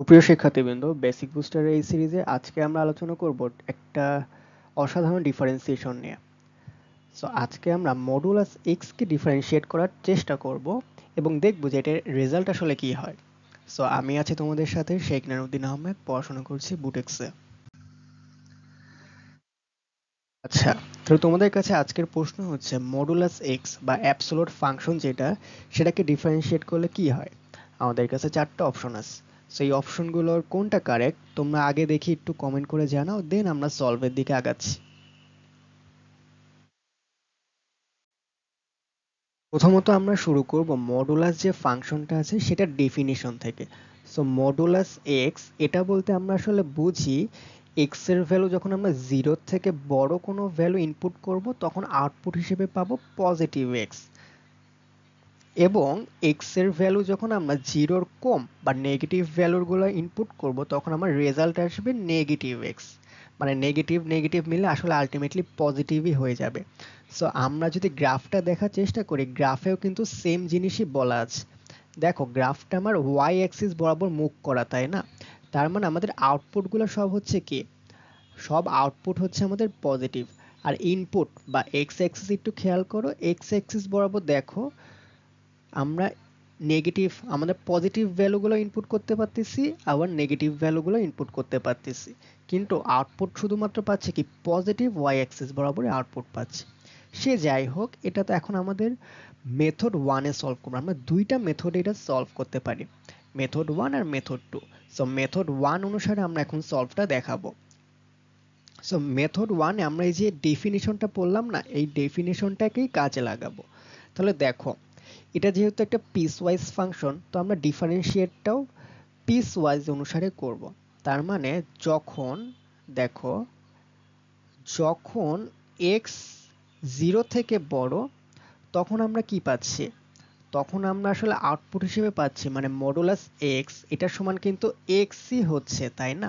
প্রিয় শিক্ষার্থীবৃন্দ, বেসিক বুস্টারের এই সিরিজে আজকে আমরা আলোচনা করব একটা অসাধারণ ডিফারেন্সিয়েশন নিয়ে। আজকে আমরা মডুলাস এক্স কে ডিফারেন্সিয়েট করার চেষ্টা করব এবং দেখব যে এটার রেজাল্ট আসলে কি হয়। আমি আছি তোমাদের সাথে শেখ নারুদ্দিন আহমেদ, পড়াশোনা করছি বুটেক্সে। আচ্ছা, তো তোমাদের কাছে আজকের প্রশ্ন হচ্ছে মডুলাস এক্স বা অ্যাবসোলুট ফাংশন যেটা, সেটাকে ডিফারেন্সিয়েট করলে কি হয়। আমাদের কাছে চারটা অপশন আছে। সেই অপশনগুলোর কোনটা কারেক্ট তোমরা আগে দেখি একটু কমেন্ট করে জানাও, দেন আমরা সলভের দিকে আগাচ্ছি। প্রথমত আমরা শুরু করব মডুলাস যে ফাংশনটা আছে সেটার ডেফিনিশন থেকে। মডুলাস এক্স এটা বলতে আমরা আসলে বুঝি এক্স এর ভ্যালু যখন আমরা জিরোর থেকে বড় কোনো ভ্যালু ইনপুট করব তখন আউটপুট হিসেবে পাবো পজিটিভ এক্স, এবং এক্স এর ভ্যালু যখন আমরা জিরোর কম বা নেগেটিভ ভ্যালুগুলো ইনপুট করব তখন আমার রেজাল্ট আসবে নেগেটিভ এক্স। মানে নেগেটিভ নেগেটিভ মিলে আসলে আলটিমেটলি পজিটিভই হয়ে যাবে। আমরা যদি গ্রাফটা দেখার চেষ্টা করি, গ্রাফেও কিন্তু সেম জিনিসই বলা আছে। দেখো গ্রাফটা আমার ওয়াই অ্যাক্সিস বরাবর মুভ করা, তাই না? তার মানে আমাদের আউটপুটগুলো সব হচ্ছে কি, সব আউটপুট হচ্ছে আমাদের পজিটিভ। আর ইনপুট বা এক্স অ্যাক্সিস একটু খেয়াল করো, এক্স অ্যাক্সিস বরাবর দেখো আমরা নেগেটিভ আমাদের পজিটিভ ভ্যালুগুলো ইনপুট করতে পারতেছি, আবার নেগেটিভ ভ্যালুগুলো ইনপুট করতে পারতেছি, কিন্তু আউটপুট শুধুমাত্র পাচ্ছে কি পজিটিভ ওয়াই অ্যাক্সিস বরাবরই আউটপুট পাচ্ছে। সে যাই হোক, এটা তো এখন আমাদের মেথড ওয়ানে সলভ করবো। আমরা দুইটা মেথডে এটা সলভ করতে পারি, মেথড ওয়ান আর মেথড টু। মেথড ওয়ান অনুসারে আমরা এখন সলভটা দেখাবো। মেথড ওয়ানে আমরা এই যে ডেফিনিশনটা পড়লাম না, এই ডেফিনিশনটাকেই কাজে লাগাবো। তাহলে দেখো, এটা যেহেতু একটা পিস ওয়াইজ ফাংশন, তো আমরা ডিফারেন্সিয়েটটাও পিস ওয়াইজ অনুসারে করব। তার মানে যখন, দেখো, যখন এক্স জিরো থেকে বড় তখন আমরা কি পাচ্ছি, তখন আমরা আসলে আউটপুট হিসেবে পাচ্ছি মানে মডুলাস এক্স এটা সমান কিন্তু এক্সই হচ্ছে, তাই না?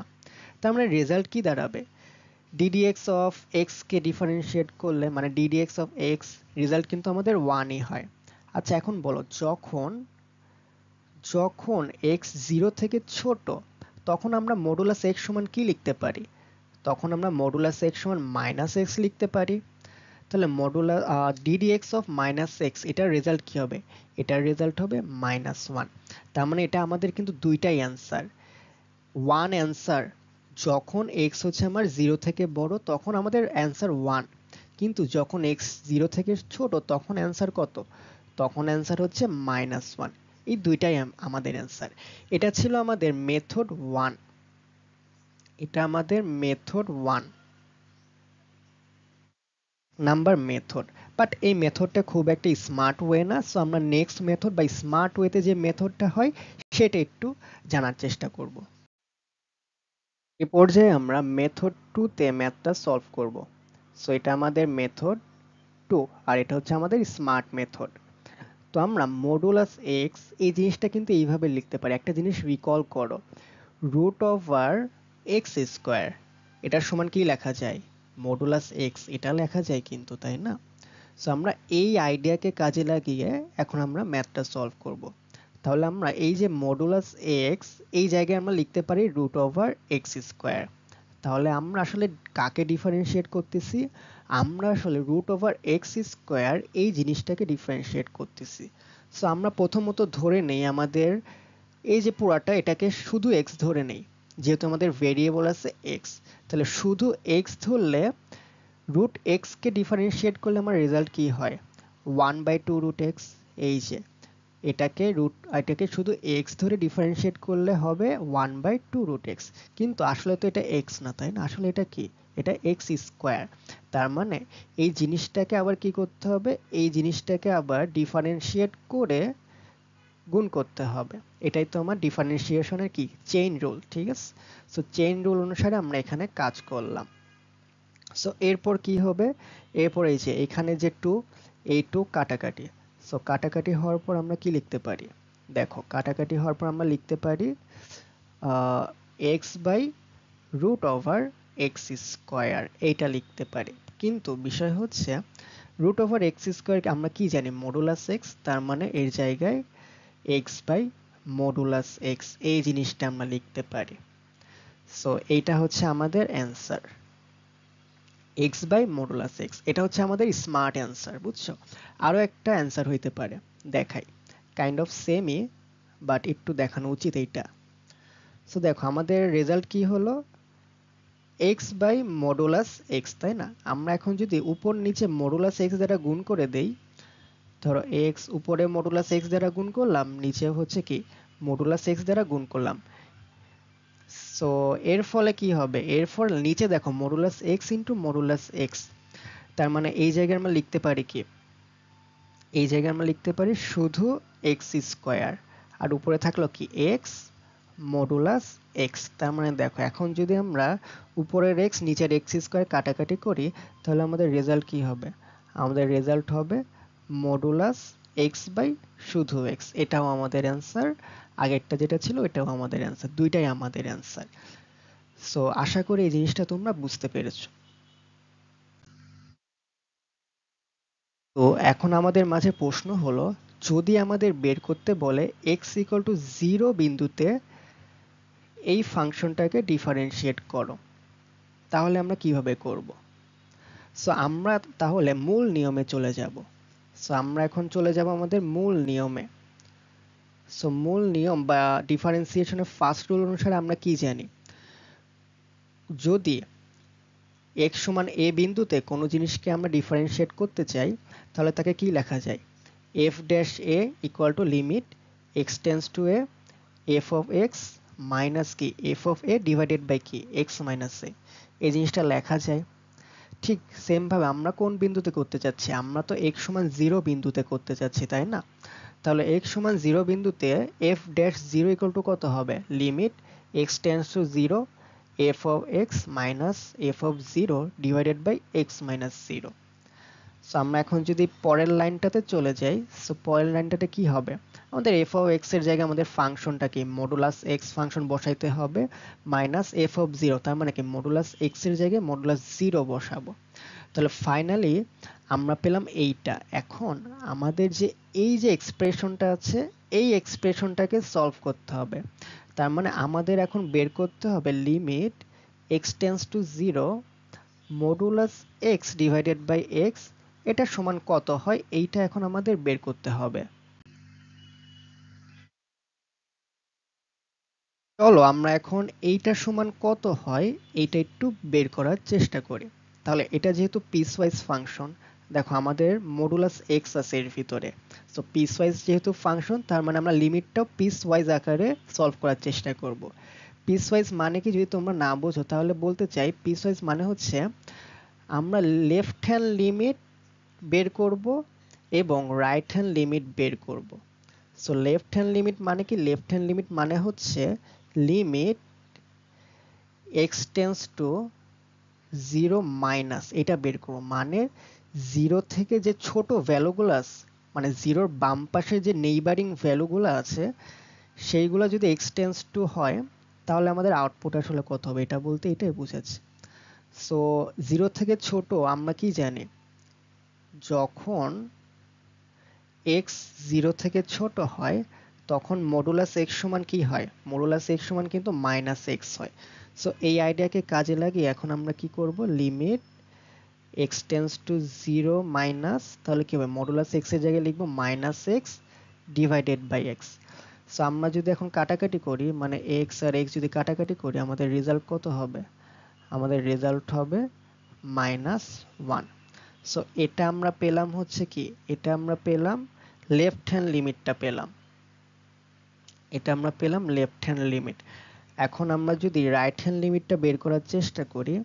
তার মানে রেজাল্ট কি দাঁড়াবে, ddx of x K differentiate করলে মানে ddx অফ এক্স রেজাল্ট কিন্তু আমাদের ওয়ানই হয়। আচ্ছা এখন বলো, যখন যখন এক্স জিরো থেকে ছোট তখন আমরা মডুলাস এক্স সমান কি লিখতে পারি, তখন আমরা মডুলাস এক্স সমান মাইনাস এক্স লিখতে পারি। তাহলে modulus ddx of minus x এটার রেজাল্ট কি হবে, এটার রেজাল্ট হবে -1। তার মানে এটা আমাদের কিন্তু দুইটাই অ্যান্সার, ওয়ান অ্যান্সার। যখন এক্স হচ্ছে আমার জিরো থেকে বড় তখন আমাদের অ্যান্সার ওয়ান, কিন্তু যখন এক্স জিরো থেকে ছোট তখন অ্যান্সার কত, তখন অ্যান্সার হচ্ছে -1। এই দুইটাই আমাদের অ্যান্সার। এটা ছিল আমাদের মেথড ওয়ান, এটা আমাদের method one number method. But এই মেথডটা খুব একটা স্মার্ট ওয়ে না, সো আমরা নেক্সট মেথড বা স্মার্ট ওয়েতে যে মেথডটা হয় সেটা একটু জানার চেষ্টা করব। এই পর্যায়ে আমরা মেথড টু তে ম্যাথটা সলভ করব। এটা আমাদের মেথড টু, আর এটা হচ্ছে আমাদের স্মার্ট মেথড। তো আমরা মডুলাস এক্স এই জিনিসটা কিন্তু এইভাবে লিখতে পারি, একটা জিনিস রিকল করো, রুট ওভার এক্স স্কোয়ার এটার সমান কি লেখা যায়, মডুলাস এক্স এটা লেখা যায় কিন্তু, তাই না? আমরা এই আইডিয়াকে কাজে লাগিয়ে এখন আমরা ম্যাথটা সলভ করব। তাহলে আমরা এই যে মডুলাস এক্স এই জায়গায় আমরা লিখতে পারি রুট ওভার এক্স স্কোয়ার। তাহলে আমরা আসলে কাকে ডিফারেন্সিয়েট করতেছি, আমরা আসলে রুট ওভার এক্স স্কোয়ার এই জিনিসটাকে ডিফারেন্সিয়েট করতেছি। আমরা প্রথমত ধরে নেই আমাদের এই যে পুরাটা এটাকে শুধু এক্স ধরে নেই, যেহেতু আমাদের ভেরিয়েবল আছে এক্স। তাহলে শুধু এক্স ধরলে রুট এক্স কে ডিফারেন্সিয়েট করলে আমার রেজাল্ট কি হয়, 1/2 রুট এক্স। এই যে এটাকে শুধু এক্স ধরে ডিফারেন্সিয়েট করলে হবে 1/2 রুট এক্স। কিন্তু আসলে তো এটা এক্স না, তাই না? আসলে এটা কি, এটা এক্স স্কোয়ার। তার মানে এই জিনিসটাকে আবার কি করতে হবে, এই জিনিসটাকে আবার ডিফারেন্সিয়েট করে গুণ করতে হবে। এটাই তো আমার ডিফারেন্সিয়েশনের কি চেইন রুল, ঠিক আছে? চেইন রুল অনুসারে আমরা এখানে কাজ করলাম। এরপর কি হবে, এরপর এই যে এখানে যে টু, এই টু কাটাকাটি। কাটাকাটি হওয়ার পর আমরা কি লিখতে পারি, দেখো কাটাকাটি হওয়ার পর আমরা লিখতে পারি X by root over X square, এইটা লিখতে পারি। কিন্তু বিষয় হচ্ছে রুট ওভার এক্স স্কোয়ার আমরা কি জানি, মডুলাস এক্স, তার মানে এর জায়গায় এক্স বাই মডুলাস এক্স, এই জিনিসটা আমরা লিখতে পারি। সো এইটা হচ্ছে আমাদের answer, X by modulus X. এটা হচ্ছে আমাদের স্মার্ট অ্যান্সার, বুঝছো? আরো একটা অ্যান্সার হইতে পারে, দেখাই, কাইন্ড অফ সেমই, বাট একটু দেখানো উচিত এইটা। সো দেখো আমাদের রেজাল্ট কি হলো, এক্স বাই মডুলাস এক্স, তাই না? আমরা এখন যদি উপর নিচে মডুলাস এক্স দ্বারা গুণ করে দেই, ধরো এক্স উপরে মডুলাস এক্স দ্বারা গুণ করলাম, নিচে হচ্ছে কি মডুলাস এক্স দ্বারা গুণ করলাম। সো এর ফলে কি হবে, এর ফলে নিচে দেখো modulus x into modulus x, তার মানে এই জায়গায় আমরা লিখতে পারি কি, এই জায়গায় আমরা লিখতে পারি শুধু এক্স স্কোয়ার, আর উপরে থাকলো কি এক্স মডুলাস এক্স। তার মানে দেখো এখন যদি আমরা উপরের এক্স নিচের এক্স স্কোয়ার কাটাকাটি করি, তাহলে আমাদের রেজাল্ট কি হবে, আমাদের রেজাল্ট হবে মডুলাস এক্স বাই শুধু এক্স। এটাও আমাদের অ্যান্সার, আগেরটা যেটা ছিল এটাও আমাদের অ্যান্সার, দুইটাই আমাদের অ্যান্সার। সো আশা করি এই জিনিসটা তোমরা বুঝতে পেরেছো। তো এখন আমাদের মাঝে প্রশ্ন হলো, যদি আমাদের বের করতে বলে x ইকুয়াল টু 0 বিন্দুতে এই ফাংশনটাকে ডিফারেন্সিয়েট করো, তাহলে আমরা কিভাবে করব? সো আমরা তাহলে মূল নিয়মে চলে যাব। সো আমরা এখন চলে যাব আমাদের মূল নিয়মে। সো মূল নিয়ম বা ডিফারেন্সিয়েশনের ফার্স্ট রুল অনুসারে আমরা কি জানি, যদি x সমান a বিন্দুতে কোনো জিনিসকে আমরা ডিফারেন্সিয়েট করতে চাই, তাহলে তাকে কি লেখা যায়, f dash a equal to limit x tends to a f of x minus কি f of a divided by কি x মাইনাস a, এই জিনিসটা লেখা যায়। ঠিক সেম ভাবে আমরা কোন বিন্দুতে করতে চাচ্ছি, আমরা তো x সমান 0 বিন্দুতে করতে চাচ্ছি, তাই না? তাহলে x সমান 0 বিন্দুতে f ড্যাশ 0 ইকুয়াল টু কত হবে, limit x tends to 0 f of x minus f of 0 divided by x minus 0। So আমরা এখন যদি পরের লাইনটাতে চলে যাই, সো পরের লাইনটাতে কি হবে, আমাদের f of x এর জায়গায় আমাদের ফাংশনটা কি মডুলাস x ফাংশন বসাইতে হবে মাইনাস f of 0, তার মানে কি মডুলাস x এর জায়গায় মডুলাস 0 বসাবো। তাহলে ফাইনালি আমরা পেলাম এইটা। এখন আমাদের যে এই যে এক্সপ্রেশনটা আছে, এই এক্সপ্রেশনটাকে সলভ করতে হবে। তার মানে আমাদের এখন বের করতে হবে limit x tends to 0 modulus x divided by x, এটা সমান কত হয়, এইটা এখন আমাদের বের করতে হবে। চলো আমরা এখন এইটা সমান কত হয় এইটা একটু বের করার চেষ্টা করি। তাহলে এটা যেহেতু পিসওয়াইজ ফাংশন, দেখো আমাদের মডুলাস এক্স আছে এর ভিতরে, সো পিসওয়াইজ যেহেতু ফাংশন, তার মানে আমরা লিমিটটাও পিসওয়াইজ আকারে সলভ করার চেষ্টা করব। পিসওয়াইজ মানে কি যদি তোমরা না বোঝো তাহলে বলতে চাই, পিসওয়াইজ মানে হচ্ছে আমরা লেফট হ্যান্ড লিমিট বের করব এবং রাইট হ্যান্ড লিমিট বের করব। সো লেফট হ্যান্ড লিমিট মানে কি, লেফট হ্যান্ড লিমিট মানে হচ্ছে limit x tends to 0 minus, এটা বের করব, মানে 0 থেকে যে ছোট ভ্যালুগুলো আছে, মানে 0-র বাম পাশে যে নেইবারিং ভ্যালুগুলো আছে, সেইগুলো যদি x টেন্ডস টু হয়, তাহলে আমাদের আউটপুট আসলে কত হবে, এটা বলতে এটাই বোঝাচ্ছে। সো 0 থেকে ছোট আমরা কি জানি, যখন x 0 থেকে ছোট হয় তখন মডুলাস x সমান কি হয়, মডুলাস x সমান কিন্তু মাইনাস x হয়। সো এই আইডিয়াকে কাজে লাগিয়ে এখন আমরা কি করব, limit x tends to 0 minus, তাহলে কি হবে মডুলাস x এর জায়গায় লিখব minus x divided by x। So আমরা যদি এখন কাটাকাটি করি, মানে x আর x যদি কাটাকাটি করি, আমাদের রেজাল্ট কত হবে, আমাদের রেজাল্ট হবে -1। সো এটা আমরা পেলাম হচ্ছে কি, এটা আমরা পেলাম লেফট হ্যান্ড লিমিটটা পেলাম, এটা আমরা পেলাম লেফট হ্যান্ড লিমিট। এখন আমরা যদি রাইট হ্যান্ড লিমিটটা বের করার চেষ্টা করি,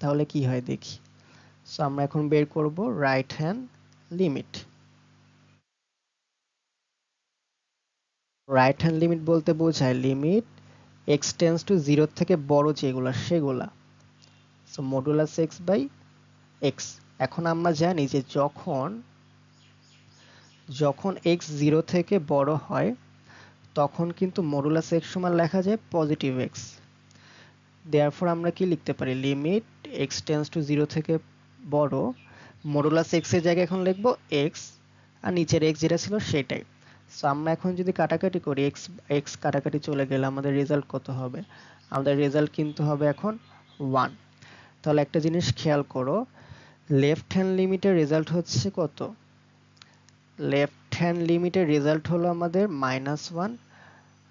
তাহলে কি হয় দেখি। সো আমরা এখন বের করব right hand limit. Right hand limit বলতে বোঝায় লিমিট x টেন্ডস টু 0 থেকে বড় যেগুলা সেগুলা। So modulus x by x। এখন আমরা জানি যে যখন x 0 থেকে বড় হয় তখন কিন্তু মডুলাস x সমান লেখা যায় পজিটিভ x। দেয়ারফর আমরা কি লিখতে পারি, লিমিট x টেন্ডস টু 0 থেকে বড়, মডুলাস x এর জায়গায় এখন লিখব x, আর নিচের x যেটা ছিল সেটাই। সো আমরা এখন যদি কাটাকাটি করি, এক্স কাটাকাটি চলে গেলে আমাদের রেজাল্ট কত হবে? আমাদের রেজাল্ট কিন্তু হবে এখন 1। তাহলে একটা জিনিস খেয়াল করো, লেফট হ্যান্ড লিমিটের রেজাল্ট হচ্ছে কত? লেফট হ্যান্ড লিমিটের রেজাল্ট হলো আমাদের -1,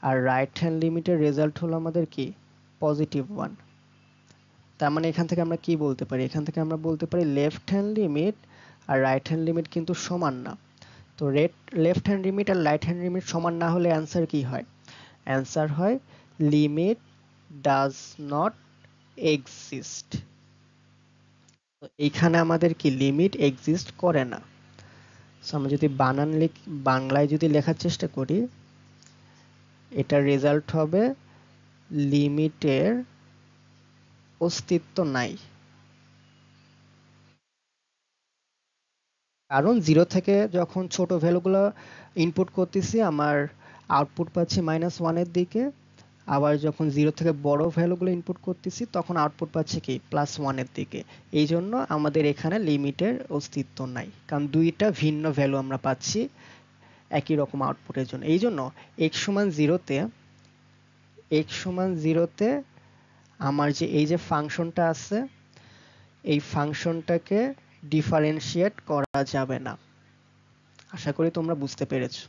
আর রাইট হ্যান্ড লিমিটের রেজাল্ট হলো আমাদের কি? +1। তার মানে এখান থেকে আমরা কি বলতে পারি? এখান থেকে আমরা বলতে পারি লেফট হ্যান্ড লিমিট আর রাইট হ্যান্ড লিমিট কিন্তু সমান না। তো লেফট হ্যান্ড লিমিট আর রাইট হ্যান্ড লিমিট সমান না হলে অ্যান্সার কি হয়? অ্যান্সার হয় লিমিট ডাজ নট এক্সিস্ট। তো এইখানে আমাদের কি লিমিট এক্সিস্ট করে না। সো আমরা যদি বাংলায় যদি লেখার চেষ্টা করি, এটার রেজাল্ট হবে লিমিটের অস্তিত্ব নাই। কারণ 0 থেকে যখন ছোট ভ্যালুগুলো ইনপুট করতেছি আমার আউটপুট পাচ্ছি -1 এর দিকে, আবার যখন 0 থেকে বড় ভ্যালুগুলো ইনপুট করতেছি তখন আউটপুট পাচ্ছি কি +1 এর দিকে। এই জন্য আমাদের এখানে লিমিটের অস্তিত্ব নাই, কারণ দুইটা ভিন্ন ভ্যালু আমরা পাচ্ছি একই রকম আউটপুটের জন্য। এই জন্য x সমান 0 তে আমার যে এই যে ফাংশনটা আছে, এই ফাংশনটাকে ডিফারেন্সিয়েট করা যাবে না। আশা করি তোমরা বুঝতে পেরেছো।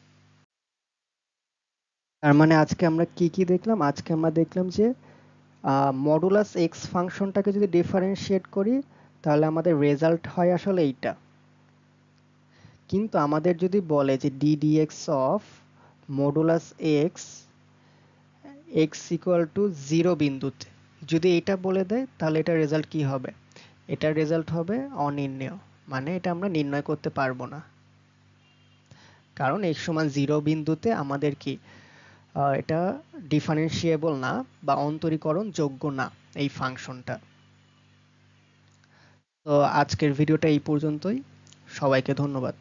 তার মানে আজকে আমরা কি দেখলাম? আজকে আমরা দেখলাম যে মডুলাস এক্স ফাংশনটাকে যদি ডিফারেন্সিয়েট করি তাহলে আমাদের রেজাল্ট হয় আসলে এইটা। কিন্তু আমাদের যদি বলে যে ddx of modulus x x equal to 0 বিন্দুতে, যদি এটা বলে দেয় তাহলে এটার রেজাল্ট কি হবে? এটার রেজাল্ট হবে অনির্ণেয়, মানে এটা আমরা নির্ণয় করতে পারবো না। কারণ x সমান 0 বিন্দুতে আমাদের কি এটা ডিফারেন্সিয়েবল না বা অন্তরীকরণ যোগ্য না এই ফাংশনটা। তো আজকের ভিডিওটা এই পর্যন্তই। সবাইকে ধন্যবাদ।